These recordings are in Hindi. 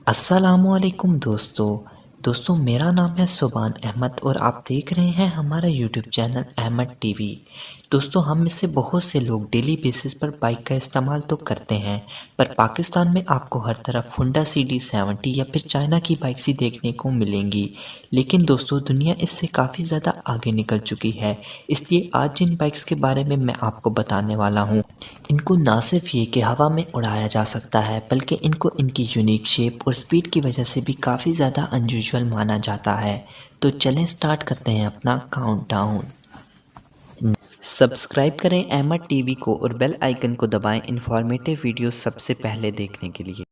अस्सलामुअलैकुम दोस्तों मेरा नाम है सुबान अहमद और आप देख रहे हैं हमारा यूट्यूब चैनल अहमद टीवी। दोस्तों हम में से बहुत से लोग डेली बेसिस पर बाइक का इस्तेमाल तो करते हैं, पर पाकिस्तान में आपको हर तरफ होंडा CD70 या फिर चाइना की बाइक्स ही देखने को मिलेंगी। लेकिन दोस्तों दुनिया इससे काफ़ी ज़्यादा आगे निकल चुकी है, इसलिए आज जिन बाइक्स के बारे में मैं आपको बताने वाला हूँ, इनको ना सिर्फ ये कि हवा में उड़ाया जा सकता है, बल्कि इनको इनकी यूनिक शेप और स्पीड की वजह से भी काफ़ी ज़्यादा अनयूजुअल माना जाता है। तो चलें स्टार्ट करते हैं अपना काउंटडाउन। सब्सक्राइब करें अहमद टीवी को और बेल आइकन को दबाएं इन्फॉर्मेटिव वीडियो सबसे पहले देखने के लिए।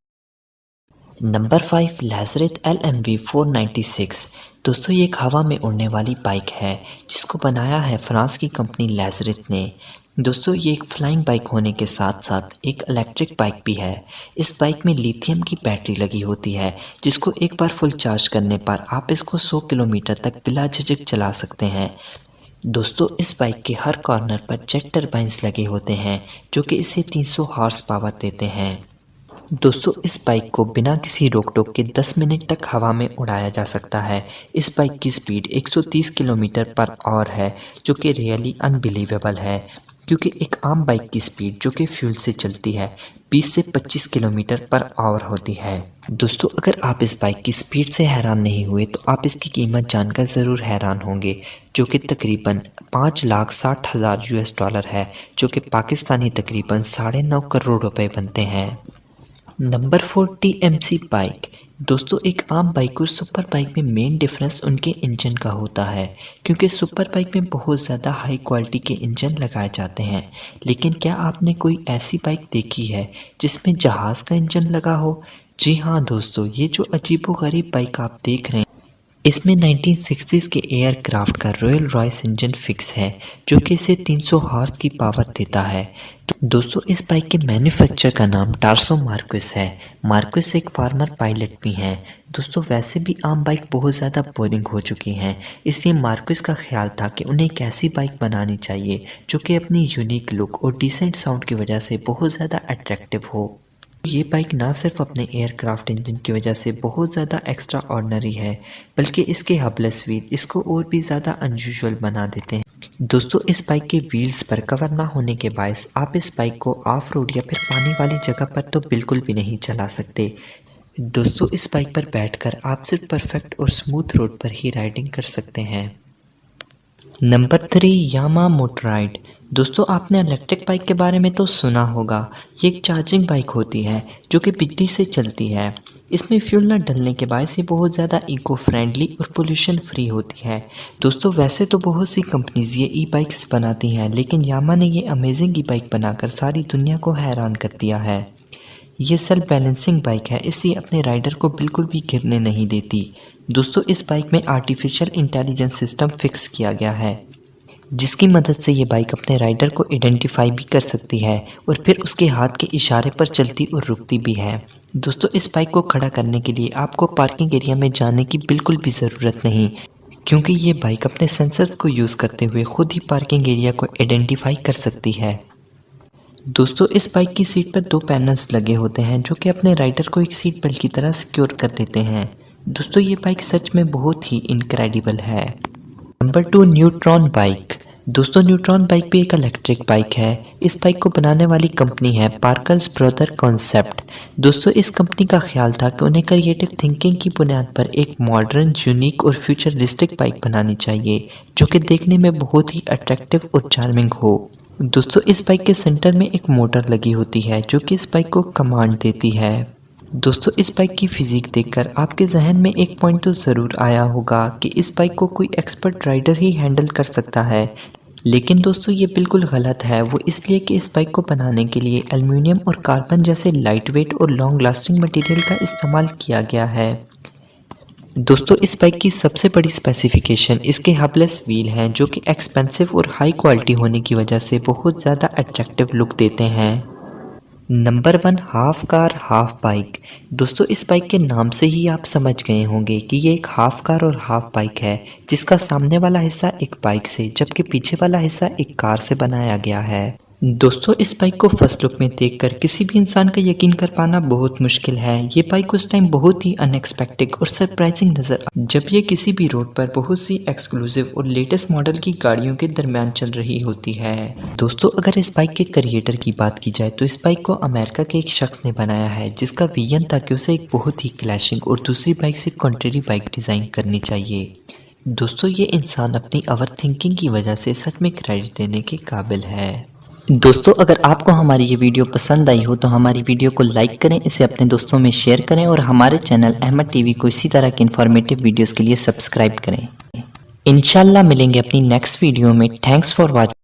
Number 5 लैज़रेट LMV 496। दोस्तों ये एक हवा में उड़ने वाली बाइक है जिसको बनाया है फ्रांस की कंपनी लैज़रेट ने। दोस्तों ये एक फ्लाइंग बाइक होने के साथ साथ एक इलेक्ट्रिक बाइक भी है। इस बाइक में लिथियम की बैटरी लगी होती है जिसको एक बार फुल चार्ज करने पर आप इसको 100 किलोमीटर तक बिला झिझक चला सकते हैं। दोस्तों इस बाइक के हर कॉर्नर पर जेट टर्बाइंस लगे होते हैं जो कि इसे 300 हॉर्स पावर देते हैं। दोस्तों इस बाइक को बिना किसी रोक टोक के 10 मिनट तक हवा में उड़ाया जा सकता है। इस बाइक की स्पीड 130 किलोमीटर पर आवर है जो कि रियली अनबिलीवेबल है, क्योंकि एक आम बाइक की स्पीड जो कि फ्यूल से चलती है 20 से 25 किलोमीटर पर आवर होती है। दोस्तों अगर आप इस बाइक की स्पीड से हैरान नहीं हुए तो आप इसकी कीमत जानकर ज़रूर हैरान होंगे, जो कि तकरीबन 5,60,000 US डॉलर है, जो कि पाकिस्तानी तकरीबन 9.5 करोड़ रुपए बनते हैं। Number 4 TMC bike. दोस्तों एक आम बाइक और सुपर बाइक में मेन डिफरेंस उनके इंजन का होता है, क्योंकि सुपर बाइक में बहुत ज़्यादा हाई क्वालिटी के इंजन लगाए जाते हैं। लेकिन क्या आपने कोई ऐसी बाइक देखी है जिसमें जहाज़ का इंजन लगा हो? जी हाँ दोस्तों, ये जो अजीबोगरीब बाइक आप देख रहे हैं इसमें 1960s के एयरक्राफ्ट का रॉयल रॉयस इंजन फिक्स है जो कि इसे 300 हॉर्स की पावर देता है। तो दोस्तों इस बाइक के मैन्युफैक्चर का नाम टार्सो मार्क्विस है। मार्क्विस एक फार्मर पायलट भी हैं। दोस्तों वैसे भी आम बाइक बहुत ज़्यादा बोरिंग हो चुकी हैं, इसलिए मार्क्विस का ख्याल था कि उन्हें एक ऐसी बाइक बनानी चाहिए जो कि अपनी यूनिक लुक और डिसेंट साउंड की वजह से बहुत ज़्यादा अट्रैक्टिव हो। ये बाइक ना सिर्फ अपने एयरक्राफ्ट इंजन की वजह से बहुत ज़्यादा एक्स्ट्रा ऑर्डनरी है, बल्कि इसके हबलेस व्हील इसको और भी ज़्यादा अनयूजुअल बना देते हैं। दोस्तों इस बाइक के व्हील्स पर कवर ना होने के बायस आप इस बाइक को ऑफ रोड या फिर पानी वाली जगह पर तो बिल्कुल भी नहीं चला सकते। दोस्तों इस बाइक पर बैठकर आप सिर्फ परफेक्ट और स्मूथ रोड पर ही राइडिंग कर सकते हैं। नंबर 3 यामा मोटराइड। दोस्तों आपने इलेक्ट्रिक बाइक के बारे में तो सुना होगा। ये एक चार्जिंग बाइक होती है जो कि बिजली से चलती है। इसमें फ्यूल न डलने के बायस ये बहुत ज़्यादा इको फ्रेंडली और पोल्यूशन फ्री होती है। दोस्तों वैसे तो बहुत सी कंपनीज ये ई बाइक्स बनाती हैं, लेकिन यामा ने ये अमेजिंग ई बाइक बनाकर सारी दुनिया को हैरान कर दिया है। ये सेल्फ बैलेंसिंग बाइक है, इसलिए अपने राइडर को बिल्कुल भी गिरने नहीं देती। दोस्तों इस बाइक में आर्टिफिशियल इंटेलिजेंस सिस्टम फिक्स किया गया है, जिसकी मदद से ये बाइक अपने राइडर को आइडेंटिफाई भी कर सकती है और फिर उसके हाथ के इशारे पर चलती और रुकती भी है। दोस्तों इस बाइक को खड़ा करने के लिए आपको पार्किंग एरिया में जाने की बिल्कुल भी ज़रूरत नहीं, क्योंकि ये बाइक अपने सेंसर्स को यूज़ करते हुए खुद ही पार्किंग एरिया को आइडेंटिफाई कर सकती है। दोस्तों इस बाइक की सीट पर 2 पैनल्स लगे होते हैं जो कि अपने राइडर को एक सीट बेल्ट की तरह सिक्योर कर देते हैं। दोस्तों ये बाइक सच में बहुत ही इनक्रेडिबल है। Number 2 neutron bike. दोस्तों न्यूट्रॉन बाइक भी एक इलेक्ट्रिक बाइक है। इस बाइक को बनाने वाली कंपनी है पार्कर्स ब्रदर कॉन्सेप्ट। दोस्तों इस कंपनी का ख्याल था कि उन्हें क्रिएटिव थिंकिंग की बुनियाद पर एक मॉडर्न, यूनिक और फ्यूचरिस्टिक बाइक बनानी चाहिए जो कि देखने में बहुत ही अट्रैक्टिव और चार्मिंग हो। दोस्तों इस बाइक के सेंटर में एक मोटर लगी होती है जो कि इस बाइक को कमांड देती है। दोस्तों इस बाइक की फिजिक देखकर आपके जहन में एक पॉइंट तो ज़रूर आया होगा कि इस बाइक को कोई एक्सपर्ट राइडर ही हैंडल कर सकता है, लेकिन दोस्तों ये बिल्कुल गलत है। वो इसलिए कि इस बाइक को बनाने के लिए एल्युमिनियम और कार्बन जैसे लाइट वेट और लॉन्ग लास्टिंग मटेरियल का इस्तेमाल किया गया है। दोस्तों इस बाइक की सबसे बड़ी स्पेसिफिकेशन इसके हबलेस व्हील हैं जो कि एक्सपेंसिव और हाई क्वालिटी होने की वजह से बहुत ज़्यादा अट्रैक्टिव लुक देते हैं। Number 1 half car half bike. दोस्तों इस बाइक के नाम से ही आप समझ गए होंगे कि ये एक हाफ कार और हाफ बाइक है, जिसका सामने वाला हिस्सा एक बाइक से जबकि पीछे वाला हिस्सा एक कार से बनाया गया है। दोस्तों इस बाइक को फर्स्ट लुक में देखकर किसी भी इंसान का यकीन कर पाना बहुत मुश्किल है। ये बाइक उस टाइम बहुत ही अनएक्सपेक्टेड और सरप्राइजिंग नजर जब ये किसी भी रोड पर बहुत सी एक्सक्लूसिव और लेटेस्ट मॉडल की गाड़ियों के दरमियान चल रही होती है। दोस्तों अगर इस बाइक के क्रिएटर की बात की जाए तो इस बाइक को अमेरिका के एक शख्स ने बनाया है, जिसका विजन था कि उसे एक बहुत ही क्लैशिंग और दूसरी बाइक से कॉन्ट्रेरी बाइक डिजाइन करनी चाहिए। दोस्तों ये इंसान अपनी ओवर थिंकिंग की वजह से सच में क्रेडिट देने के काबिल है। दोस्तों अगर आपको हमारी ये वीडियो पसंद आई हो तो हमारी वीडियो को लाइक करें, इसे अपने दोस्तों में शेयर करें और हमारे चैनल अहमद टीवी को इसी तरह के इन्फॉर्मेटिव वीडियोस के लिए सब्सक्राइब करें। इंशाल्लाह मिलेंगे अपनी नेक्स्ट वीडियो में। Thanks for watching.